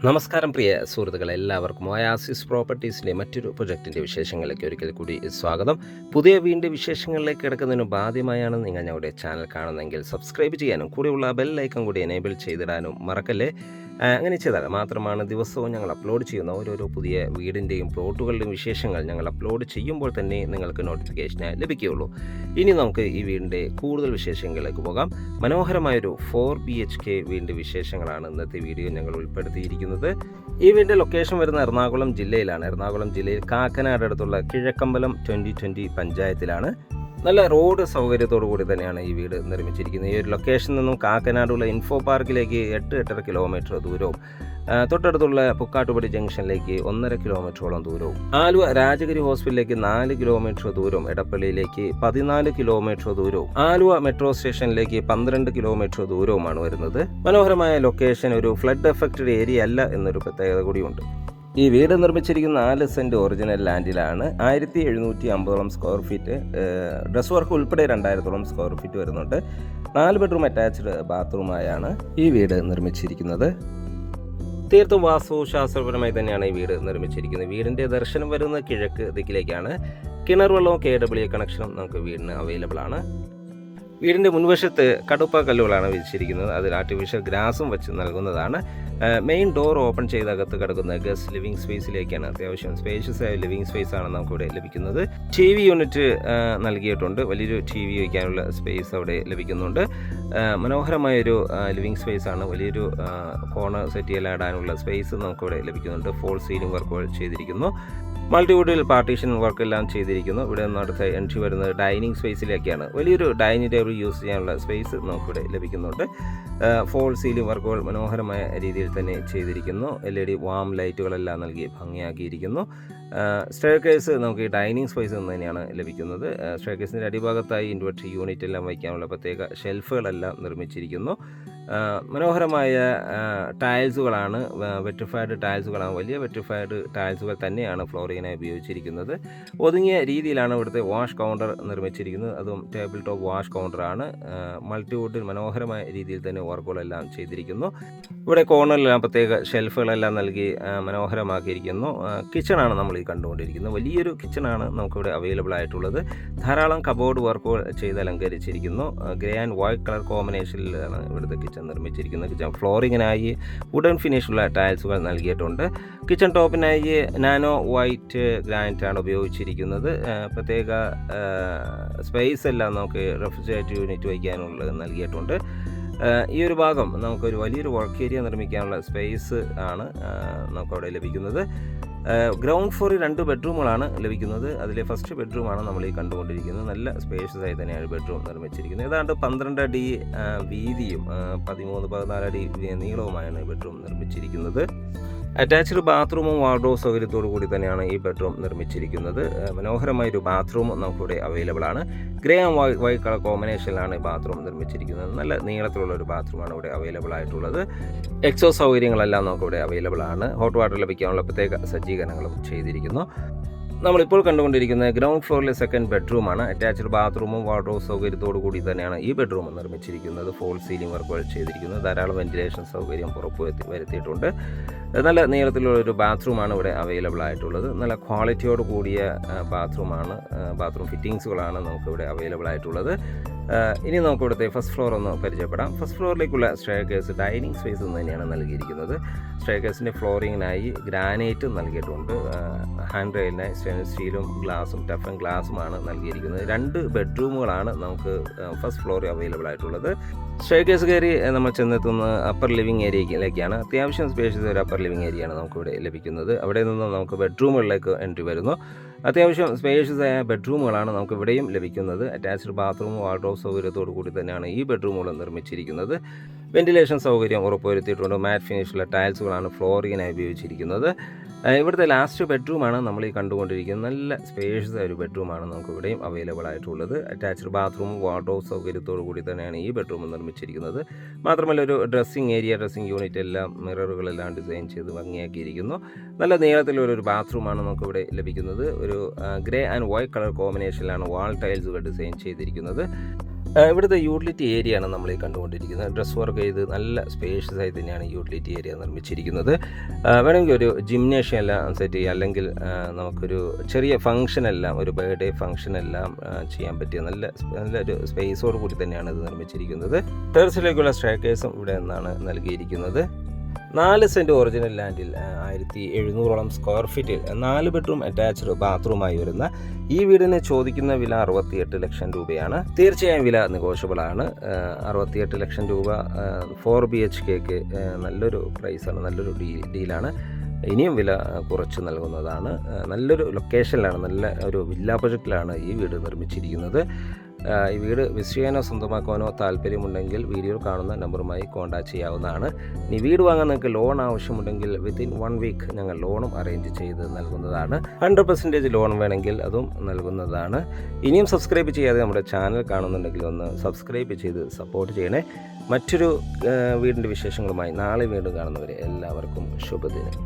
നമസ്കാരം പ്രിയ സുഹൃത്തുക്കളെ, എല്ലാവർക്കും ഒയാസിസ് പ്രോപ്പർട്ടീസിൻ്റെ മറ്റൊരു പ്രൊജക്റ്റിൻ്റെ വിശേഷങ്ങളിലേക്ക് ഒരിക്കൽ കൂടി സ്വാഗതം. പുതിയ വീണ്ടും വിശേഷങ്ങളിലേക്ക് കിടക്കുന്നതിന് ആദ്യമായാണ് നിങ്ങൾ ഞങ്ങളുടെ ചാനൽ കാണുന്നതെങ്കിൽ സബ്സ്ക്രൈബ് ചെയ്യാനും കൂടെയുള്ള ബെൽ ഐക്കൺ കൂടി എനേബിൾ ചെയ്തിടാനും മറക്കല്ലേ. അങ്ങനെ ചെയ്താൽ മാത്രമാണ് ദിവസവും ഞങ്ങൾ അപ്ലോഡ് ചെയ്യുന്ന ഓരോരോ പുതിയ വീടിൻ്റെയും പ്ലോട്ടുകളുടെയും വിശേഷങ്ങൾ ഞങ്ങൾ അപ്ലോഡ് ചെയ്യുമ്പോൾ തന്നെ നിങ്ങൾക്ക് നോട്ടിഫിക്കേഷനായി ലഭിക്കുകയുള്ളൂ. ഇനി നമുക്ക് ഈ വീടിൻ്റെ കൂടുതൽ വിശേഷങ്ങളിലേക്ക് പോകാം. മനോഹരമായൊരു 4 BHK വീടിൻ്റെ വിശേഷങ്ങളാണ് ഇന്നത്തെ വീഡിയോ ഞങ്ങൾ ഉൾപ്പെടുത്തിയിരിക്കുന്നത്. ഈ വീടിൻ്റെ ലൊക്കേഷൻ വരുന്ന എറണാകുളം ജില്ലയിലാണ്. എറണാകുളം ജില്ലയിൽ കാക്കനാട് അടുത്തുള്ള കിഴക്കമ്പലം 2020 പഞ്ചായത്തിലാണ്. നല്ല റോഡ് സൗകര്യത്തോടു കൂടി തന്നെയാണ് ഈ വീട് നിർമ്മിച്ചിരിക്കുന്നത്. ഈ ഒരു ലൊക്കേഷനിൽ നിന്നും കാക്കനാടുള്ള ഇൻഫോ പാർക്കിലേക്ക് 8-8.5 കിലോമീറ്റർ ദൂരവും തൊട്ടടുത്തുള്ള പുക്കാട്ടുപടി ജംഗ്ഷനിലേക്ക് 1.5 കിലോമീറ്ററോളം ദൂരവും, ആലുവ രാജഗിരി ഹോസ്പിറ്റലിലേക്ക് 4 കിലോമീറ്റർ ദൂരവും, എടപ്പള്ളിയിലേക്ക് 14 കിലോമീറ്റർ ദൂരവും, ആലുവ മെട്രോ സ്റ്റേഷനിലേക്ക് 12 കിലോമീറ്റർ ദൂരവുമാണ് വരുന്നത്. മനോഹരമായ ലൊക്കേഷൻ, ഒരു ഫ്ലഡ് എഫക്റ്റഡ് ഏരിയ അല്ല എന്നൊരു പ്രത്യേകത കൂടിയുണ്ട്. ഈ വീട് നിർമ്മിച്ചിരിക്കുന്ന 4 സെൻറ്റ് ഒറിജിനൽ ലാൻഡിലാണ്. 1750 സ്ക്വയർ ഫീറ്റ്, ഡ്രസ് വർക്ക് ഉൾപ്പെടെ 2000 സ്ക്വയർ ഫീറ്റ് വരുന്നുണ്ട്. 4 ബെഡ്റൂം അറ്റാച്ച്ഡ് ബാത്റൂമായാണ് ഈ വീട് നിർമ്മിച്ചിരിക്കുന്നത്. തീർത്തും വാസ്തുശാസ്ത്രപരമായി തന്നെയാണ് ഈ വീട് നിർമ്മിച്ചിരിക്കുന്നത്. വീടിൻ്റെ ദർശനം വരുന്ന കിഴക്ക് ദിക്കിലേക്കാണ്. കിണർ വെള്ളവും KWA കണക്ഷനും നമുക്ക് വീടിന് അവൈലബിൾ ആണ്. വീടിൻ്റെ മുൻവശത്ത് കടുപ്പ കല്ലുകളാണ് വിരിച്ചിരിക്കുന്നത്. അതിൽ ആർട്ടിഫിഷ്യൽ ഗ്രാസും വെച്ച് നൽകുന്നതാണ്. മെയിൻ ഡോർ ഓപ്പൺ ചെയ്ത് അകത്ത് കിടക്കുന്ന ഗസ്റ്റ് ലിവിംഗ് സ്പേസിലേക്കാണ്. അത്യാവശ്യം സ്പേഷ്യസ് ആയ ലിവിംഗ് സ്പേസ് ആണ് നമുക്കിവിടെ ലഭിക്കുന്നത്. TV യൂണിറ്റ് നൽകിയിട്ടുണ്ട്. വലിയൊരു TV വയ്ക്കാനുള്ള സ്പേസ് അവിടെ ലഭിക്കുന്നുണ്ട്. മനോഹരമായൊരു ലിവിംഗ് സ്പേസ് ആണ്. വലിയൊരു കോർണർ സെറ്റിയെല്ലാം ഇടാനുള്ള സ്പേസ് നമുക്കിവിടെ ലഭിക്കുന്നുണ്ട്. ഫോൾ സീലിംഗ് വർക്കുകൾ ചെയ്തിരിക്കുന്നു. മൾട്ടിവുഡിൽ പാർട്ടീഷൻ വർക്കെല്ലാം ചെയ്തിരിക്കുന്നു. ഇവിടെ നിന്ന് അടുത്ത എൻട്രി വരുന്നത് ഡൈനിങ് സ്പേസിലേക്കാണ്. വലിയൊരു ഡൈനിങ് ടേബിൾ യൂസ് ചെയ്യാനുള്ള സ്പേസ് നമുക്കിവിടെ ലഭിക്കുന്നുണ്ട്. ഫോൾ സീലിംഗ് വർക്കുകൾ മനോഹരമായ രീതിയിൽ തന്നെ ചെയ്തിരിക്കുന്നു. LED വാം ലൈറ്റുകളെല്ലാം നൽകി ഭംഗിയാക്കിയിരിക്കുന്നു. സ്റ്റെയർ കേസ് നമുക്ക് ഈ ഡൈനിങ് സ്പേസ് നിന്ന് തന്നെയാണ് ലഭിക്കുന്നത്. സ്റ്റെയർ കേസിൻ്റെ അടിഭാഗത്തായി ഇൻവെർട്ടർ യൂണിറ്റ് എല്ലാം വയ്ക്കാനുള്ള പ്രത്യേക ഷെൽഫുകളെല്ലാം നിർമ്മിച്ചിരിക്കുന്നു. മനോഹരമായ ടൈൽസുകളാണ്, വെട്രിഫൈഡ് ടൈൽസുകളാണ്. വലിയ വെട്രിഫൈഡ് ടൈൽസുകൾ തന്നെയാണ് ഫ്ലോറിങ്ങിനായി ഉപയോഗിച്ചിരിക്കുന്നത്. ഒതുങ്ങിയ രീതിയിലാണ് ഇവിടുത്തെ വാഷ് കൗണ്ടർ നിർമ്മിച്ചിരിക്കുന്നത്. അതും ടേബിൾ ടോപ്പ് വാഷ് കൗണ്ടറാണ്. മൾട്ടിവുഡിൽ മനോഹരമായ രീതിയിൽ തന്നെ വർക്കുകളെല്ലാം ചെയ്തിരിക്കുന്നു. ഇവിടെ കോർണറിലെല്ലാം പ്രത്യേക ഷെൽഫുകളെല്ലാം നൽകി മനോഹരമാക്കിയിരിക്കുന്നു. കിച്ചണാണ് നമ്മൾ ഈ കണ്ടുകൊണ്ടിരിക്കുന്നത്. വലിയൊരു കിച്ചണാണ് നമുക്കിവിടെ അവൈലബിൾ ആയിട്ടുള്ളത്. ധാരാളം കബോർഡ് വർക്കുകൾ ചെയ്ത് അലങ്കരിച്ചിരിക്കുന്നു. ഗ്രേ ആൻഡ് വൈറ്റ് കളർ കോമ്പിനേഷനിലാണ് ഇവിടുത്തെ കിച്ചൺ നിർമ്മിച്ചിരിക്കുന്നത്. കിച്ചൺ ഫ്ലോറിങ്ങിനായി വുഡൻ ഫിനിഷുള്ള ടൈൽസുകൾ നൽകിയിട്ടുണ്ട്. കിച്ചൺ ടോപ്പിനായി നാനോ വൈറ്റ് ഗ്രാനൈറ്റാണ് ഉപയോഗിച്ചിരിക്കുന്നത്. പ്രത്യേക സ്പേസ് എല്ലാം നമുക്ക് റെഫ്രിജറേറ്റർ യൂണിറ്റ് വയ്ക്കാനുള്ളത് നൽകിയിട്ടുണ്ട്. ഈ ഒരു ഭാഗം നമുക്കൊരു വലിയൊരു വർക്ക് ഏരിയ നിർമ്മിക്കാനുള്ള സ്പേസ് ആണ് നമുക്കവിടെ ലഭിക്കുന്നത്. ഗ്രൗണ്ട് ഫ്ലോറിൽ 2 ബെഡ്റൂമുകളാണ് ലഭിക്കുന്നത്. അതിലെ ഫസ്റ്റ് ബെഡ്റൂമാണ് നമ്മൾ ഈ കണ്ടുകൊണ്ടിരിക്കുന്നത്. നല്ല സ്പേഷ്യസ് ആയി തന്നെയാണ് ബെഡ്റൂം നിർമ്മിച്ചിരിക്കുന്നത്. ഏതാണ്ട് 12 അടി വീതിയും 13-14 അടി നീളവുമായാണ് ബെഡ്റൂം നിർമ്മിച്ചിരിക്കുന്നത്. അറ്റാച്ച്ഡ് ബാത്റൂമും വാർഡ്രോബ് സൗകര്യത്തോടു കൂടി തന്നെയാണ് ഈ ബെഡ്റൂം നിർമ്മിച്ചിരിക്കുന്നത്. മനോഹരമായൊരു ബാത്റൂം നമുക്കിവിടെ അവൈലബിൾ ആണ്. ഗ്രേ ആൻഡ് വൈറ്റ് കളർ കോമ്പിനേഷനിലാണ് ബാത്റൂം നിർമ്മിച്ചിരിക്കുന്നത്. നല്ല നീളത്തിലുള്ള ഒരു ബാത്റൂമാണ് ഇവിടെ അവൈലബിൾ ആയിട്ടുള്ളത്. എക്സോ സൗകര്യങ്ങളെല്ലാം നമുക്കിവിടെ അവൈലബിൾ ആണ്. ഹോട്ട് വാട്ടർ ലഭിക്കാനുള്ള പ്രത്യേക സജ്ജീകരണങ്ങളും ചെയ്തിരിക്കുന്നു. നമ്മളിപ്പോൾ കണ്ടുകൊണ്ടിരിക്കുന്നത് ഗ്രൗണ്ട് ഫ്ലോറിലെ സെക്കൻഡ് ബെഡ്റൂമാണ്. അറ്റാച്ച്ഡ് ബാത്റൂമും വാർഡ്രോബ് സൗകര്യത്തോടു കൂടി തന്നെയാണ് ഈ ബെഡ്റൂം നിർമ്മിച്ചിരിക്കുന്നത്. ഫോൾ സീലിംഗ് വർക്കുകൾ ചെയ്തിരിക്കുന്നത്. ധാരാളം വെന്റിലേഷൻ സൗകര്യം വരുത്തിയിട്ടുണ്ട്. നല്ല നീളത്തിലുള്ള ഒരു ബാത്റൂമാണ് ഇവിടെ അവൈലബിൾ ആയിട്ടുള്ളത്. നല്ല ക്വാളിറ്റിയോട് കൂടിയ ബാത്റൂമാണ്. ബാത്റൂം ഫിറ്റിങ്സുകളാണ് നമുക്കിവിടെ അവൈലബിൾ ആയിട്ടുള്ളത്. ഇനി നമുക്ക് ഇവിടുത്തെ ഫസ്റ്റ് ഫ്ലോർ ഒന്ന് പരിചയപ്പെടാം. ഫസ്റ്റ് ഫ്ലോറിലേക്കുള്ള സ്റ്റെയർ കേസ് ഡൈനിങ് സ്പേസ് തന്നെയാണ് നൽകിയിരിക്കുന്നത്. സ്റ്റെയർ കേസിൻ്റെ ഫ്ലോറിങ്ങിനായി ഗ്രാനൈറ്റ് നൽകിയിട്ടുണ്ട്. ഹാൻഡ് റെയിലിനായി സ്റ്റെയിൻലെസ് സ്റ്റീലും ഗ്ലാസും ടഫൻ ഗ്ലാസുമാണ് നൽകിയിരിക്കുന്നത്. 2 ബെഡ്റൂമുകളാണ് നമുക്ക് ഫസ്റ്റ് ഫ്ലോറിൽ അവൈലബിൾ ആയിട്ടുള്ളത്. സ്റ്റെയർ കേസ് കയറി നമ്മൾ ചെന്നെത്തുന്ന അപ്പർ ലിവിംഗ് ഏരിയയിലേക്കാണ്. അത്യാവശ്യം സ്പേഷ്യസ് ഒരു അപ്പർ ലിവിംഗ് ഏരിയയാണ് നമുക്കിവിടെ ലഭിക്കുന്നത്. അവിടെ നിന്ന് നമുക്ക് ബെഡ്റൂമുകളിലേക്ക് എൻട്രി വരുന്നു. അത്യാവശ്യം സ്പേഷ്യസ് ആയ ബെഡ്റൂമുകളാണ് നമുക്ക് ഇവിടെയും ലഭിക്കുന്നത്. അറ്റാച്ച്ഡ് ബാത്റൂമും വാർഡ്രോബ് സൗകര്യത്തോടു കൂടി തന്നെയാണ് ഈ ബെഡ്റൂമുകൾ നിർമ്മിച്ചിരിക്കുന്നത്. വെന്റിലേഷൻ സൗകര്യം ഉറപ്പുവരുത്തിയിട്ടുണ്ട്. മാറ്റ് ഫിനിഷുള്ള ടൈൽസുകളാണ് ഫ്ലോറിങ്ങിനായി ഉപയോഗിച്ചിരിക്കുന്നത്. ഇവിടുത്തെ ലാസ്റ്റ് ബെഡ്റൂമാണ് നമ്മൾ ഈ കണ്ടുകൊണ്ടിരിക്കുന്നത്. നല്ല സ്പേഷ്യസ് ആയ ഒരു ബെഡ്റൂമാണ് നമുക്ക് ഇവിടെയും അവൈലബിൾ ആയിട്ടുള്ളത്. അറ്റാച്ച്ഡ് ബാത്റൂമും വാർഡ്രോബ് സൗകര്യത്തോടു കൂടി തന്നെയാണ് ഈ ബെഡ്റൂം നിർമ്മിച്ചിരിക്കുന്നത്. മാത്രമല്ല ഒരു ഡ്രസ്സിംഗ് ഏരിയ, ഡ്രസ്സിംഗ് യൂണിറ്റ് എല്ലാം മിററുകളെല്ലാം ഡിസൈൻ ചെയ്ത് ഭംഗിയാക്കിയിരിക്കുന്നു. നല്ല നീളത്തിലൊരു ബാത്റൂമാണ് നമുക്കിവിടെ ലഭിക്കുന്നത്. ഒരു ഗ്രേ ആൻഡ് വൈറ്റ് കളർ കോമ്പിനേഷനിലാണ് വാൾ ടൈൽസുകൾ ഡിസൈൻ ചെയ്തിരിക്കുന്നത്. ഇവിടുത്തെ യൂട്ടിലിറ്റി ഏരിയ ആണ് നമ്മൾ ഈ കണ്ടുകൊണ്ടിരിക്കുന്നത്. ഡ്രസ് വർക്ക് ചെയ്ത് നല്ല സ്പേഷ്യസ് ആയി തന്നെയാണ് യൂട്ടിലിറ്റി ഏരിയ നിർമ്മിച്ചിരിക്കുന്നത്. വേണമെങ്കിൽ ഒരു ജിംനേഷ്യം എല്ലാം സെറ്റ് ചെയ്യുക, അല്ലെങ്കിൽ നമുക്കൊരു ചെറിയ ഫംഗ്ഷനെല്ലാം, ഒരു ബർത്ത്ഡേ ഫംഗ്ഷനെല്ലാം ചെയ്യാൻ പറ്റിയ നല്ലൊരു സ്പേസോട് കൂടി തന്നെയാണ് ഇത് നിർമ്മിച്ചിരിക്കുന്നത്. ടെറസിലേക്കുള്ള സ്റ്റെയർകേസും ഇവിടെ നിന്നാണ് നൽകിയിരിക്കുന്നത്. 4 സെൻറ്റ് ഒറിജിനൽ ലാൻഡിൽ 1700 സ്ക്വയർ ഫീറ്റിൽ 4 ബെഡ്റൂം അറ്റാച്ച്ഡ് ബാത്റൂമായി വരുന്ന ഈ വീടിന് ചോദിക്കുന്ന വില 68 ലക്ഷം രൂപയാണ്. തീർച്ചയായും വില നെഗോഷ്യബിൾ ആണ്. 68 ലക്ഷം രൂപ 4 BHKക്ക് നല്ലൊരു പ്രൈസാണ്, നല്ലൊരു ഡീലാണ്. ഇനിയും വില കുറച്ച് നൽകുന്നതാണ്. നല്ലൊരു ലൊക്കേഷനിലാണ്, നല്ല ഒരു വില്ല പ്രൊജക്റ്റിലാണ് ഈ വീട് നിർമ്മിച്ചിരിക്കുന്നത്. ഈ വീട് വിസിറ്റ് ചെയ്യാനോ സ്വന്തമാക്കാനോ താല്പര്യമുണ്ടെങ്കിൽ വീഡിയോയിൽ കാണുന്ന നമ്പറുമായി കോൺടാക്റ്റ് ചെയ്യാവുന്നതാണ്. ഇനി വീട് വാങ്ങാൻ നിങ്ങൾക്ക് ലോൺ ആവശ്യമുണ്ടെങ്കിൽ വിത്തിൻ 1 വീക്ക് ഞങ്ങൾ ലോണും അറേഞ്ച് ചെയ്ത് നൽകുന്നതാണ്. 100% ലോൺ വേണമെങ്കിൽ അതും നൽകുന്നതാണ്. ഇനിയും സബ്സ്ക്രൈബ് ചെയ്യാതെ നമ്മുടെ ചാനൽ കാണുന്നുണ്ടെങ്കിൽ ഒന്ന് സബ്സ്ക്രൈബ് ചെയ്ത് സപ്പോർട്ട് ചെയ്യണേ. മറ്റൊരു വീടിൻ്റെ വിശേഷങ്ങളുമായി നാളെ വീണ്ടും കാണുന്നവരെ എല്ലാവർക്കും ശുഭദിനം.